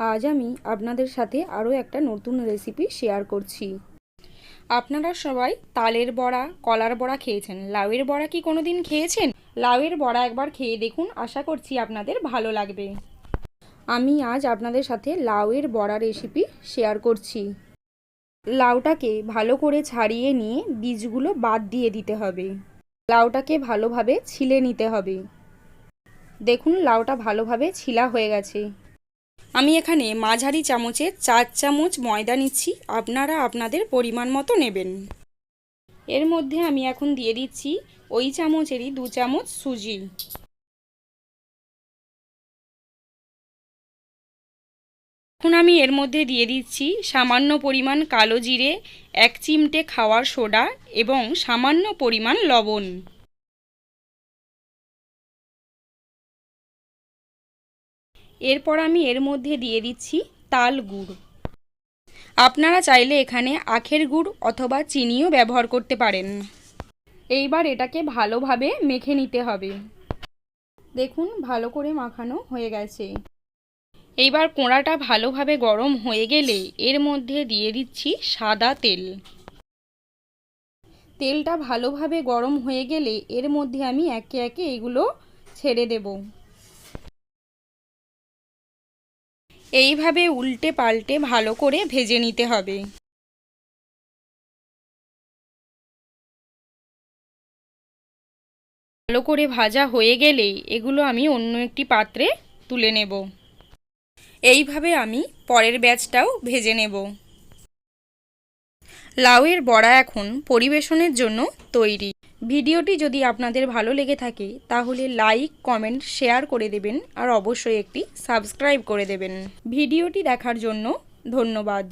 আজ আমি আপনাদের সাথে আরও একটা নতুন রেসিপি শেয়ার করছি। আপনারা সবাই তালের বড়া, কলার বড়া খেয়েছেন। লাউয়ের বড়া কি কোনোদিন খেয়েছেন? লাউয়ের বড়া একবার খেয়ে দেখুন, আশা করছি আপনাদের ভালো লাগবে। আমি আজ আপনাদের সাথে লাউয়ের বড়া রেসিপি শেয়ার করছি। লাউটাকে ভালো করে ছাড়িয়ে নিয়ে বীজগুলো বাদ দিয়ে দিতে হবে। লাউটাকে ভালোভাবে ছিলে নিতে হবে। দেখুন লাউটা ভালোভাবে ছিলা হয়ে গেছে। আমি এখানে মাঝারি চামচে 4 চামচ ময়দা নিচ্ছি, আপনারা আপনাদের পরিমাণ মতো নেবেন। এর মধ্যে আমি এখন দিয়ে দিচ্ছি ওই চামচেরই 2 চামচ সুজি। এখন আমি এর মধ্যে দিয়ে দিচ্ছি সামান্য পরিমাণ কালো জিরে, 1 চিমটে খাওয়ার সোডা এবং সামান্য পরিমাণ লবণ। এরপর আমি এর মধ্যে দিয়ে দিচ্ছি তাল গুড়। আপনারা চাইলে এখানে আখের গুড় অথবা চিনিও ব্যবহার করতে পারেন। এইবার এটাকে ভালোভাবে মেখে নিতে হবে। দেখুন ভালো করে মাখানো হয়ে গেছে। এইবার কোঁড়াটা ভালোভাবে গরম হয়ে গেলে এর মধ্যে দিয়ে দিচ্ছি সাদা তেল। তেলটা ভালোভাবে গরম হয়ে গেলে এর মধ্যে আমি একে একে এগুলো ছেড়ে দেব। এইভাবে উল্টে পাল্টে ভালো করে ভেজে নিতে হবে। ভালো করে ভাজা হয়ে গেলে এগুলো আমি অন্য একটি পাত্রে তুলে নেব। এইভাবে আমি পরের ব্যাচটাও ভেজে নেব। লাউয়ের বড়া এখন পরিবেশনের জন্য তৈরি। ভিডিওটি যদি আপনাদের ভালো লেগে থাকে তাহলে লাইক, কমেন্ট, শেয়ার করে দেবেন আর অবশ্যই একটি সাবস্ক্রাইব করে দেবেন। ভিডিওটি দেখার জন্য ধন্যবাদ।